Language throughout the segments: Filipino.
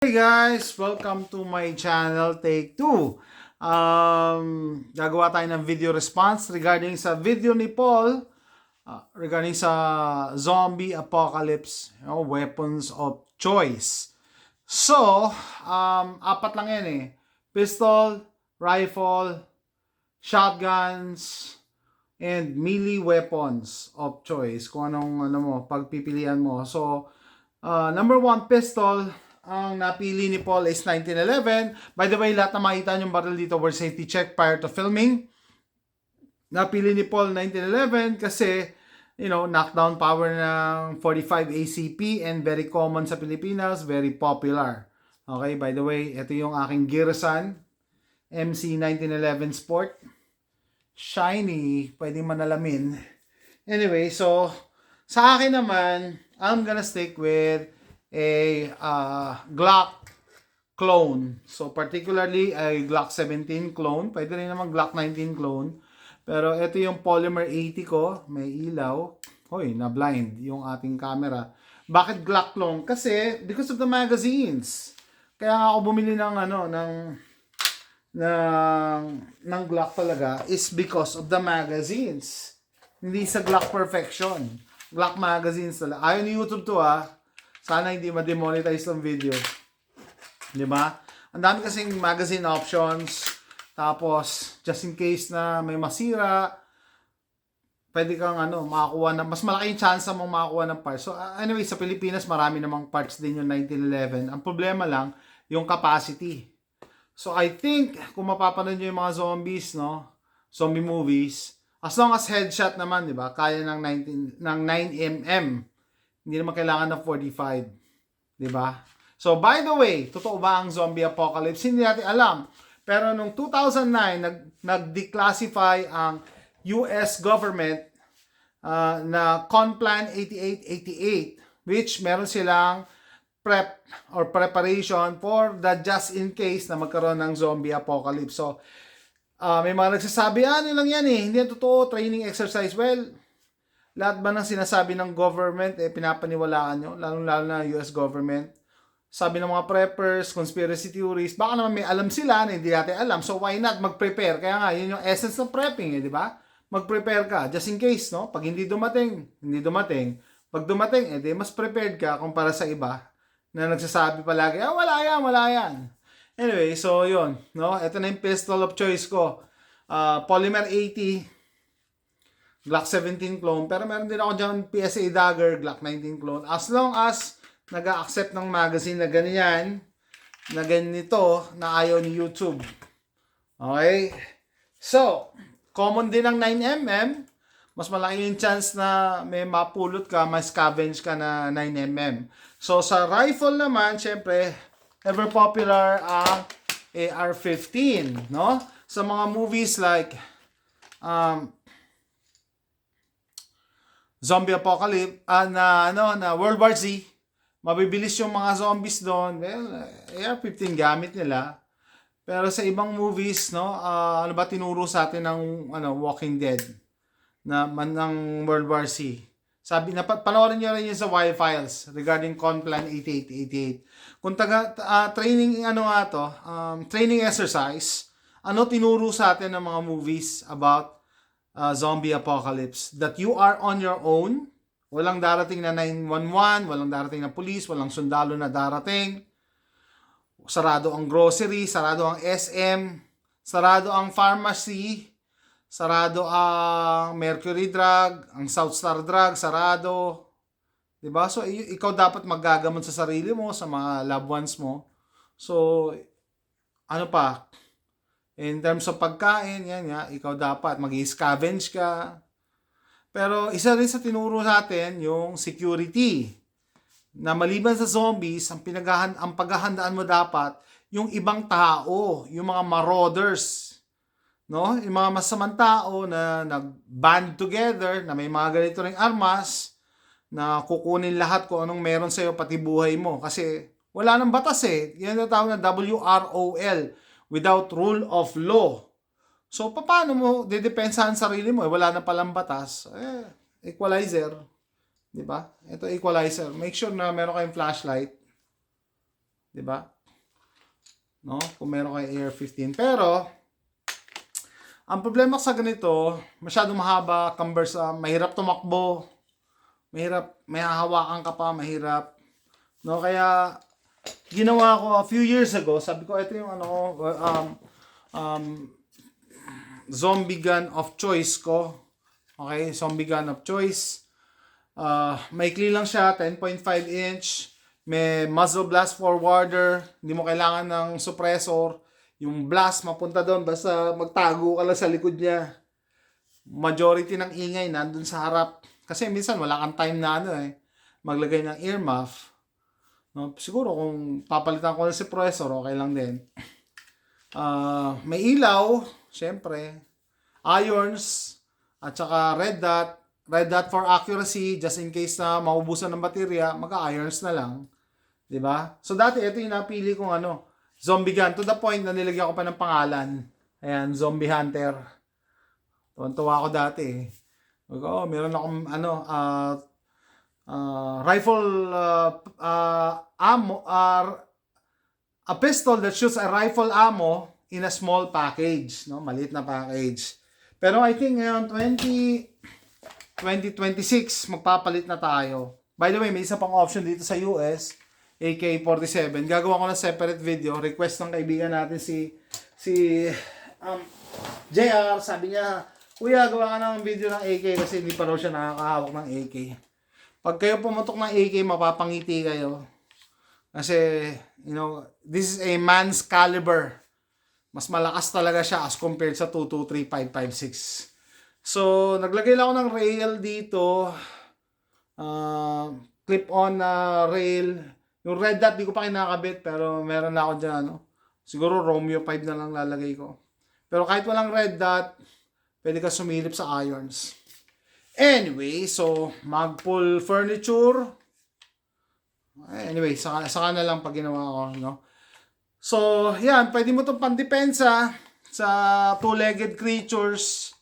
Hey guys! Welcome to my channel, Take 2. Gagawa tayo ng video response regarding sa video ni Paul regarding sa zombie apocalypse, weapons of choice. So, apat lang yan eh. Pistol, rifle, shotguns, and melee weapons of choice. Kung anong pagpipilian mo. So, number 1, pistol. Ang napili ni Paul is 1911. By the way, lahat na makita yung barrel dito were safety check prior to filming. Napili ni Paul 1911 kasi, knockdown power ng 45 ACP and very common sa Pilipinas, very popular. Okay, by the way, ito yung aking Girsan MC 1911 Sport. Shiny, pwedeng manalamin. Anyway, so, sa akin naman, I'm gonna stick with a Glock clone. So particularly a Glock 17 clone. Pwede rin naman Glock 19 clone. Pero ito yung Polymer 80 ko. May ilaw. Hoy, na-blind yung ating camera. Bakit Glock clone? Kasi because of the magazines. Kaya nga ako bumili ng ng Glock talaga is because of the magazines. Hindi sa Glock perfection. Glock magazines talaga. Ayaw ni YouTube to Sana hindi ma-demonetize ng video. Di ba? Ang dami kasing magazine options. Tapos, just in case na may masira, pwede kang makakuha na, mas malaki yung chance mong makakuha ng parts. So, anyway, sa Pilipinas, marami namang parts din yung 1911. Ang problema lang, yung capacity. So, I think, kung mapapanood nyo yung mga zombies, zombie movies, as long as headshot naman, di ba? Kaya ng 9mm. Hindi naman kailangan ng 45. Diba? So, by the way, totoo ba ang zombie apocalypse? Hindi natin alam. Pero nung 2009, nag-declassify ang US government na Conplan 8888, which meron silang prep or preparation for the just in case na magkaroon ng zombie apocalypse. So, may mga nagsasabi, ano lang yan hindi yan totoo, training exercise. Well, lahat ba ng sinasabi ng government, pinapaniwalaan nyo? Lalo na US government. Sabi ng mga preppers, conspiracy theories, baka naman may alam sila na hindi natin alam. So why not mag-prepare? Kaya nga, yun yung essence ng prepping, di ba? Mag-prepare ka, just in case, Pag hindi dumating. Pag dumating, mas prepared ka kumpara sa iba na nagsasabi palagi, wala yan. Anyway, so yun, Ito na yung pistol of choice ko. Polymer 80, Glock 17 clone, pero meron din ako dyan PSA Dagger, Glock 19 clone. As long as nag-accept ng magazine na ganyan, na ganito, na ayaw ni YouTube. Okay? So, common din ang 9mm. Mas malaki yung chance na may mapulot ka, may scavenge ka na 9mm. So, sa rifle naman, syempre, ever popular ang AR-15, Sa mga movies like zombie apocalypse na World War Z, mabibilis yung mga zombies doon. Well, AR-15 gamit nila. Pero sa ibang movies, ano ba tinuro sa atin ng Walking Dead ng World War Z? Sabi na panoorin niyo rin yun sa Wild Files regarding Conplan 8888. Kung training training exercise, ano tinuro sa atin ng mga movies about zombie apocalypse, that you are on your own, walang darating na 911, walang darating na police, walang sundalo na darating, sarado ang grocery, sarado ang SM, sarado ang pharmacy, sarado ang Mercury Drug, ang South Star Drug, sarado, diba? So ikaw dapat maggagamot sa sarili mo, sa mga loved ones mo. So ano pa, in terms of pagkain, ikaw dapat mag-scavenge ka. Pero isa rin sa tinuro natin yung security. Na maliban sa zombies, ang paghahandaan mo dapat yung ibang tao, yung mga marauders, yung mga masamang tao na nag-band together, na may mga ganito ring armas, na kukunin lahat kung anong meron sa'yo, pati buhay mo. Kasi wala nang batas Yan ang tawag na WROL. Without rule of law. So, paano mo didepensahan sarili mo? Wala na palang batas. Equalizer. Diba? Ito equalizer. Make sure na meron kayong flashlight. 'Di ba? No? Kung meron kay AR-15. Pero, ang problema sa ganito, masyadong mahaba, mahirap tumakbo, mahirap, may hahawakan ka pa, mahirap. No? Kaya, ginawa ko a few years ago, sabi ko, ito yung zombie gun of choice ko. Okay, zombie gun of choice. Maikli lang siya, 10.5 inch. May muzzle blast forwarder. Hindi mo kailangan ng suppressor. Yung blast mapunta doon, basta magtago ka lang sa likod niya. Majority ng ingay nandun sa harap. Kasi minsan wala kang time na maglagay ng earmuff. No? Siguro kung papalitan ko ng suppressor, okay lang din. May ilaw, syempre. Irons, at saka red dot. Red dot for accuracy, just in case na maubusan ng baterya, mag-irons na lang. 'Di ba? So dati ito yung napili kong zombie gun, to the point na nilagyan ko pa ng pangalan. Ayan, Zombie Hunter. Tuwan-tuwa ako dati. Meron akong rifle ammo, a pistol that shoots a rifle ammo in a small package, no? Maliit na package. Pero I think ngayon 2026 magpapalit na tayo. By the way, may isa pang option dito sa US, AK-47. Gagawa ko na separate video. Request ng kaibigan natin si JR. Sabi niya, kuya, gawa ka ng video ng AK kasi hindi pa raw siya nakakahawak ng AK. Pag kayo pumutok ng AK, mapapangiti kayo. Kasi, this is a man's caliber. Mas malakas talaga siya as compared sa 223, 556. So, naglagay lang ako ng rail dito. Clip-on na rail. Yung red dot, di ko pa kinakabit. Pero meron na ako dyan. Siguro Romeo 5 na lang lalagay ko. Pero kahit walang red dot, pwede ka sumilip sa irons. Anyway, so, mag-pull furniture. Anyway, saka na lang pag ginawa ko. So, yan. Pwede mo itong pandepensa sa two-legged creatures.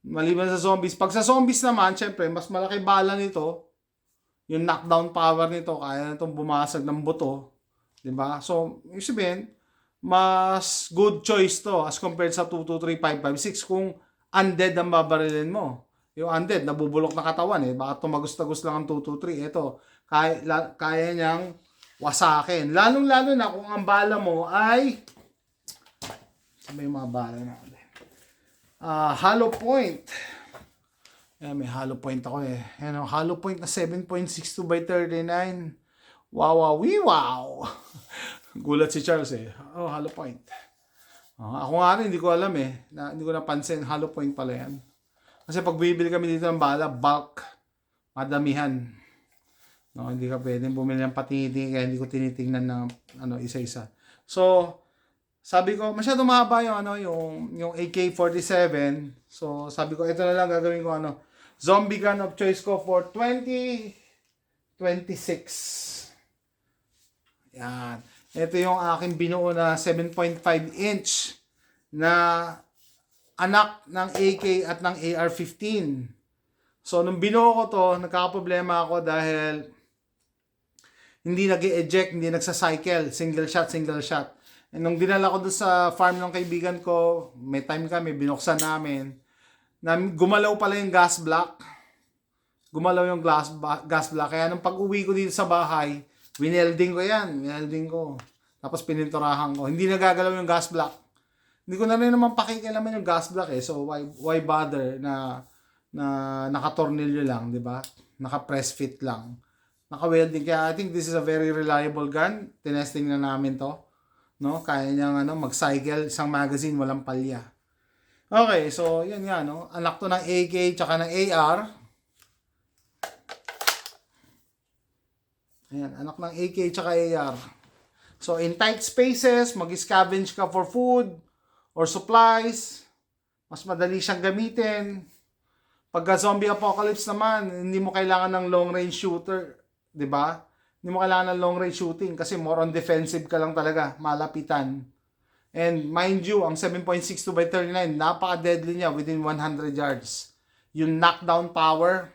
Maliban sa zombies. Pag sa zombies naman, syempre, mas malaki bala nito. Yung knockdown power nito, kaya nitong bumasag ng buto. Diba? So, yung sabihin, mas good choice to as compared sa 223, 556 kung undead ang babarilin mo. Yung undead, nabubulok na katawan Baka tumagos-tagos lang ang 223. Ito, kaya niyang wasakin. Lalong-lalo na kung ang bala mo ay... Sabi yung mga bala natin. Hollow point. Ayan, may hollow point ako Ayan, hollow point na 7.62 by 39. Wow. Gulat si Charles hollow point. Ako nga rin, hindi ko alam hindi ko napansin, hollow point pala yan. Kasi pag bibili kami dito ng bala, bulk, madamihan. Hindi ka pwedeng bumili ng patiti, kaya hindi ko tinitingnan ng isa-isa. So, sabi ko, masyado mahaba yung AK-47. So, sabi ko, ito na lang gagawin ko zombie gun of choice ko for 2026. Yan. Ito yung aking binuo na 7.5 inch na anak ng AK at ng AR-15. So, nung binuo ko to, nagkakaproblema ako dahil hindi nag-eject, hindi nagsa-cycle. Single shot. And nung dinala ko doon sa farm ng kaibigan ko, may time kami, binuksan namin, gumalaw pala yung gas block. Kaya nung pag-uwi ko dito sa bahay, winelding ko. Tapos pininturahan ko. Hindi nagagalaw yung gas block. Hindi ko na rin naman pakikialaman yung gas block So why bother na nakatornilyo lang, di ba? Naka-press fit lang. Naka-welding. Kaya I think this is a very reliable gun. Tinesting na namin to. Kaya niyang mag-cycle, isang magazine, walang palya. Okay, so yun nga, anak to ng AK tsaka ng AR. Ayan, anak ng AK tsaka AR. So in tight spaces, mag-scavenge ka for food or supplies. Mas madali siyang gamitin. Pagka zombie apocalypse naman, hindi mo kailangan ng long range shooter, 'di ba? Hindi mo kailangan ng long range shooting kasi more on defensive ka lang talaga, malapitan. And mind you, ang 7.62 by 39, napaka-deadly niya within 100 yards. Yung knockdown power,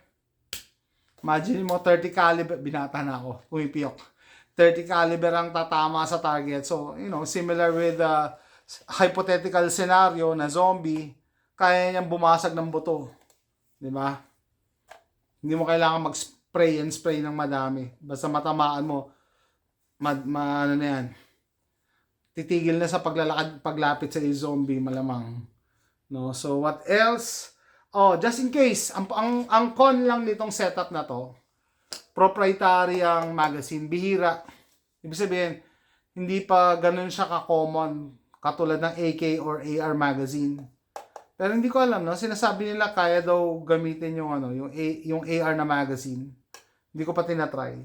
imagine mo 30 caliber, binata na ako, pumipiyok. 30 caliber ang tatama sa target. So, similar with the hypothetical scenario na zombie, kaya niyang bumasag ng buto. Di ba? Hindi mo kailangan mag-spray and spray ng madami. Basta matamaan mo, ano na yan, titigil na sa paglapit sa zombie, malamang. No? So, what else? Oh, just in case, ang con lang nitong setup na to, proprietary ang magazine, bihira. Ibig sabihin, hindi pa ganun siya ka-common katulad ng AK or AR magazine. Pero hindi ko alam, no? Sinasabi nila kaya daw gamitin yung AR na magazine. Hindi ko pa tinatry.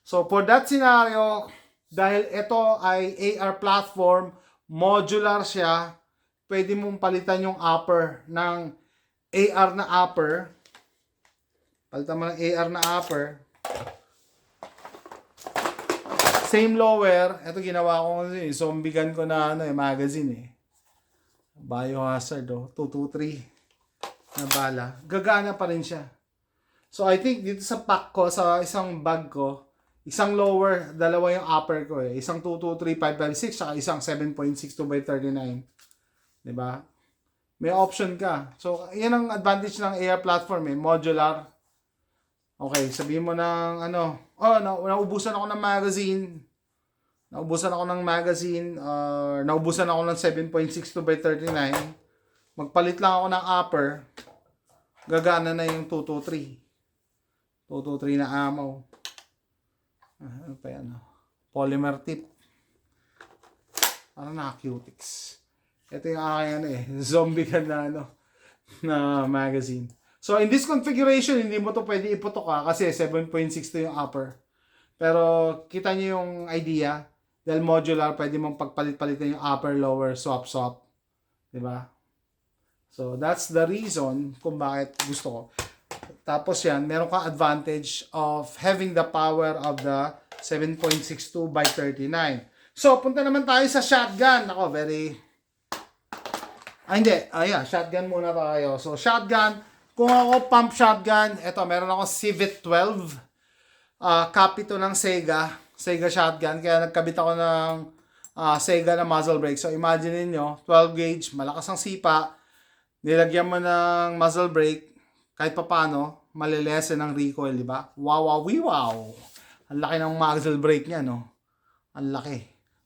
So for that scenario, dahil ito ay AR platform, modular siya, pwede mong palitan yung upper ng AR na upper. Palitan mo ng AR na upper. Same lower. Ito ginawa ko kasi, zombie gun ko na magazine eh. Biohazard 223 na bala. Gagana pa rin siya. So I think dito sa pack ko, sa isang bag ko, isang lower, dalawa yung upper ko eh. Isang 223 556 saka isang 7.62 by 39. 'Di ba? May option ka. So yan ang advantage ng AR platform eh, modular. Okay, sabihin mo ng naubusan ako ng magazine. Naubusan ako ng 7.62 by 39. Magpalit lang ako ng upper. Gagana na yung 223. 223 na ammo. Ano pa yan? Polymer tip. Parang naka-cutics. Ito yung aking zombie gun na magazine. So in this configuration, hindi mo to pwede iputok kasi 7.62 yung upper. Pero kita niyo yung idea. Dahil modular, pwede mong pagpalit-palitan yung upper, lower, swap. Diba? So, that's the reason kung bakit gusto ko. Tapos yan, meron kang advantage of having the power of the 7.62 by 39. So, punta naman tayo sa shotgun. Ako, shotgun muna tayo. So, shotgun. Kung ako pump shotgun, eto, meron ako Civet 12. Copy to ng Sega shotgun. Kaya nagkabit ako ng Sega na muzzle brake. So, imagine niyo 12 gauge, malakas ang sipa. Nilagyan mo ng muzzle brake, kahit papano, malilesen ang recoil, di ba? Wow. Ang laki ng muzzle brake niya, no? Ang laki.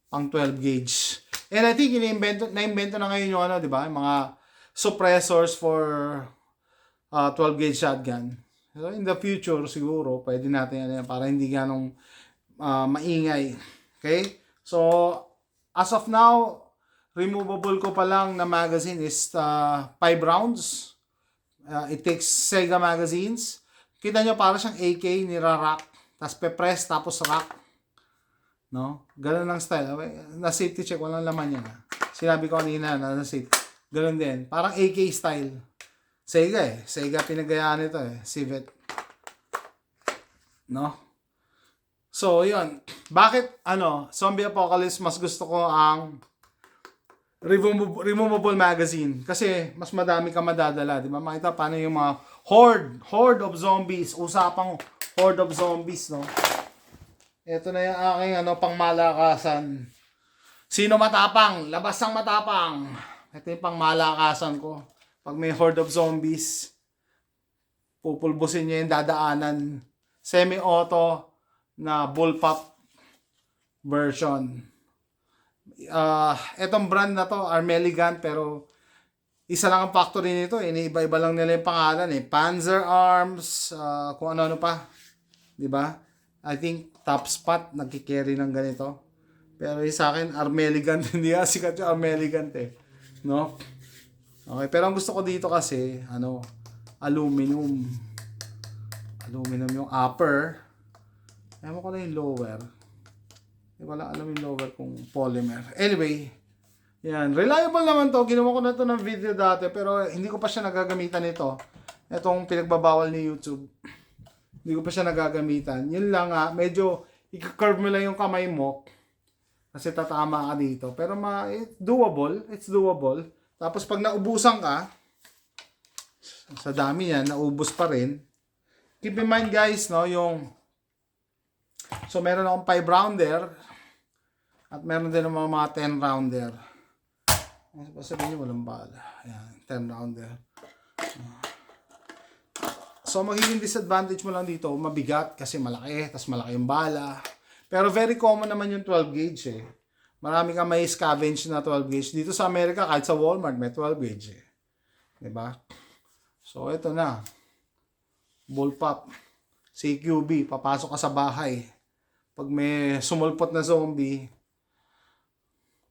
Pang 12 gauge. And I think, na-invento na ngayon yung di ba? Yung mga suppressors for 12 gauge shotgun. So, in the future, siguro, pwede natin para hindi ganong maingay. Okay? So, as of now, removable ko pa lang na magazine is 5 rounds. It takes Sega magazines. Kita nyo, para siyang AK, nira-rack. Tapos pe-press, tapos rack. No? Ganun lang style. Na safety check, walang laman yan. Sinabi ko kanina na safety. Ganun din. Parang AK style. Sega Sega pinagayaan ito Civet. No? So, yun. Bakit, Zombie Apocalypse, mas gusto ko ang removable magazine. Kasi, mas madami ka madadala. Di ba? Makita paano yung mga horde of zombies. Usapang horde of zombies, no? Ito na yung aking, pangmalakasan. Sino matapang? Labas ang matapang. Ito yung pangmalakasan ko. Pag may horde of zombies, pupulbusin niya yung dadaanan. Semi-auto na bullpup version. Etong brand na to, Armeligan, pero isa lang ang factory nito. Iniiba-iba lang nila yung pangalan Panzer Arms, kung ano-ano pa. Diba? I think Top Spot nagkikerry ng ganito. Pero sa akin, Armeligan. Hindi sikat yung Armeligan no? Okay, pero ang gusto ko dito kasi, aluminum. Aluminum yung upper. Ewan ko na yung lower. Hindi ko lang alam yung lower kung polymer. Anyway, yan. Reliable naman to. Ginawa ko na to ng video dati, pero hindi ko pa siya nagagamitan ito. Itong pinagbabawal ni YouTube. Hindi ko pa siya nagagamitan. Yun lang medyo i-curve mo lang yung kamay mo kasi tatama ka dito. Pero it's doable. It's doable. Tapos pag naubusan ka, sa dami yan, naubos pa rin. Keep in mind guys, no, yung So, meron akong 5 rounder at meron din ng mga 10 rounder. Sabihin nyo, walang bala. Ayan, 10 rounder. So, magiging disadvantage mo lang dito, mabigat kasi malaki, tas malaki yung bala. Pero very common naman yung 12 gauge eh. Marami kang may scavenge na 12 gauge. Dito sa Amerika, kahit sa Walmart, may 12 gauge eh. Diba? So, ito na. Bullpup. CQB. Papasok ka sa bahay. Pag may sumulpot na zombie,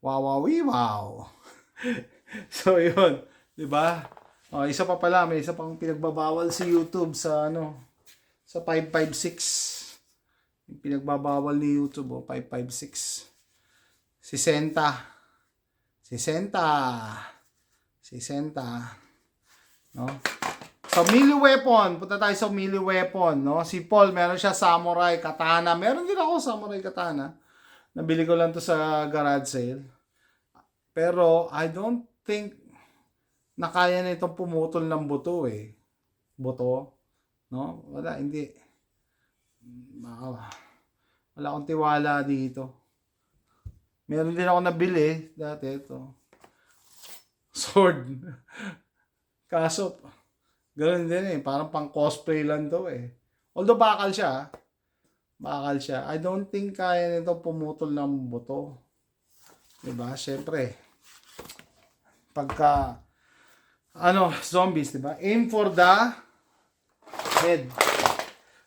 wow. So, yun. Diba? Oh, isa pa pala, may isa pang pinagbabawal si YouTube sa sa 556. Yung pinagbabawal ni YouTube, 556. 60. No? So, melee weapon. Punta tayo sa melee weapon, no? Si Paul, meron siya samurai katana. Meron din ako samurai katana. Nabili ko lang to sa garage sale. Pero, I don't think na kaya na itong pumutol ng buto eh. Buto. No? Wala, hindi. Wala akong tiwala dito. Meron din ako nabili dati ito. Sword. Kaso, ganoon din eh. Parang pang cosplay lang to eh. Although bakal siya. I don't think kaya nito pumutol ng buto. Diba? Siyempre. Pagka zombies, diba? Aim for the head.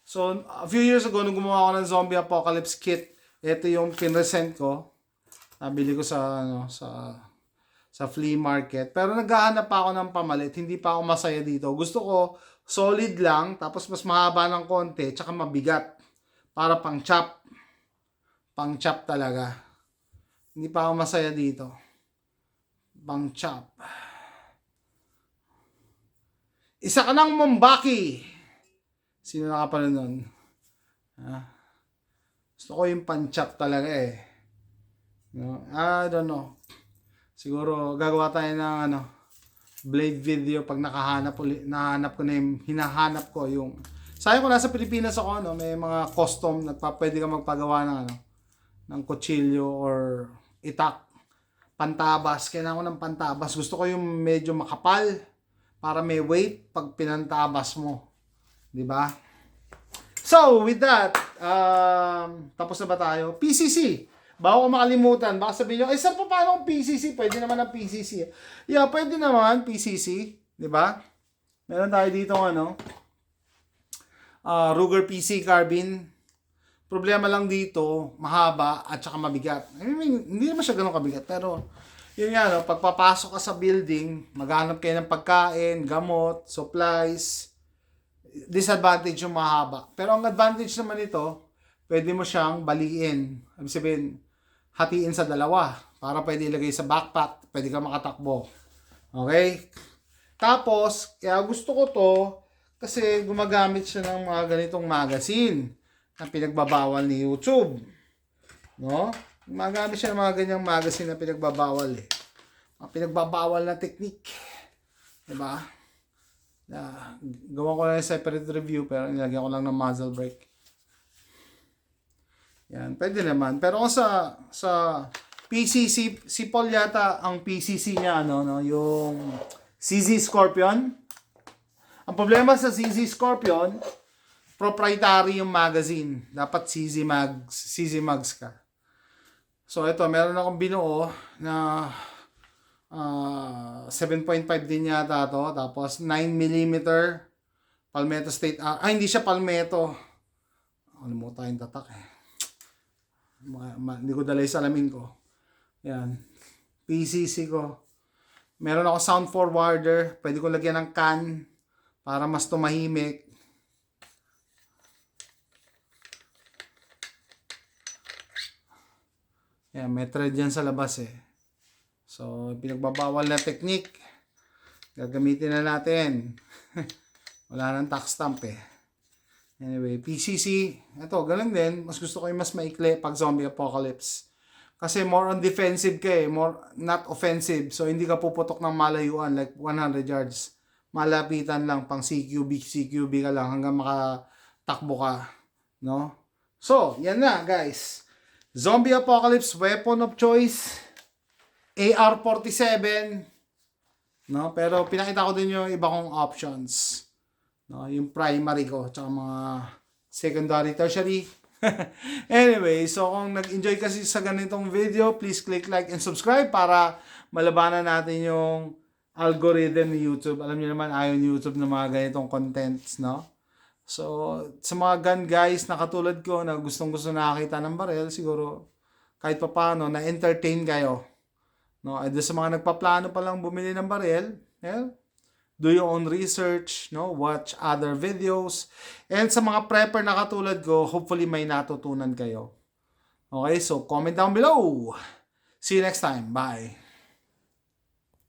So, a few years ago, nung gumawa ako ng zombie apocalypse kit, ito yung pinresent ko. Nabili ko sa flea market. Pero naghahanap pa ako ng pamalit. Hindi pa ako masaya dito. Gusto ko solid lang, tapos mas mahaba ng konti, tsaka mabigat. Para pang chop. Pang chop talaga. Hindi pa ako masaya dito. Pang chop. Isa ka ng Mombaki. Sino nakapanood nun? Gusto ko yung pan-chop talaga eh. No? I don't know. Siguro gagawa tayo ng blade video pag nahanap ko na yung hinahanap ko yung. Sayang ko nasa Pilipinas ako, may mga custom na pwede ka magpagawa ng ng kutsilyo or itak. Pantabas. Kailangan ko ng pantabas. Gusto ko yung medyo makapal. Para may weight pag pinantabas mo. Diba? So, with that, tapos na ba tayo? PCC. Bago ko makalimutan, baka sabihin nyo, saan pa paano ang PCC? Pwede naman ang PCC. Yeah, pwede naman PCC. Diba? Meron tayo dito Ruger PC carbine. Problema lang dito, mahaba at saka mabigat. I mean, hindi naman siya ganun kabigat, pero yun nga, pagpapasok ka sa building, maghanap kayo ng pagkain, gamot, supplies, disadvantage yung mahaba. Pero ang advantage naman ito, pwede mo siyang baliin. Ibig sabihin, hatiin sa dalawa. Para pwede ilagay sa backpack, pwede ka makatakbo. Okay? Tapos, kaya gusto ko to, kasi gumagamit siya ng mga ganitong magazine na pinagbabawal ni YouTube. No? Gumagamit siya ng mga ganyang magazine na pinagbabawal eh. Mga pinagbabawal na technique. Diba? Gawa ko lang yung separate review pero nilagyan ko lang ng muzzle brake. Yan, pwede naman. Pero kung sa PCC, si Paul yata ang PCC niya yung CZ Scorpion. Ang problema sa CZ Scorpion, proprietary yung magazine. Dapat CZ Mags ka. So ito, meron akong binuo na 7.5 din yata to. Tapos 9mm Palmetto State. Hindi siya Palmetto. Alimutan yung tatak eh. Hindi ko dala yung salamin ko. Yan. PCC ko. Meron ako sound forwarder. Pwede ko lagyan ng can para mas tumahimik. Yan, may thread yan sa labas eh. So, pinagbabawal na technique. Gagamitin na natin. Wala nang tax stamp eh. Anyway, PCC. Ito, ganun din. Mas gusto ko yung mas maikli pag zombie apocalypse. Kasi more on defensive ka eh. More not offensive. So, hindi ka puputok ng malayuan like 100 yards. Malapitan lang pang CQB ka lang hanggang makatakbo ka. No? So, yan na guys. Zombie Apocalypse weapon of choice. AR-47. No? Pero pinakita ko din yung iba kong options. No? Yung primary ko. Tsaka mga secondary, tertiary. Anyway, so kung nag-enjoy kasi sa ganitong video, please click like and subscribe para malabanan natin yung algorithm ni YouTube. Alam niyo naman, ayaw ni YouTube ng mga ganitong contents, no? So, sa mga gun guys na katulad ko na gustong-gusto nakakita ng baril, siguro kahit pa paano, na-entertain kayo. No? At sa mga nagpaplano pa lang bumili ng baril, do your own research, no? Watch other videos. And sa mga prepper na katulad ko, hopefully may natutunan kayo. Okay, so comment down below. See you next time. Bye.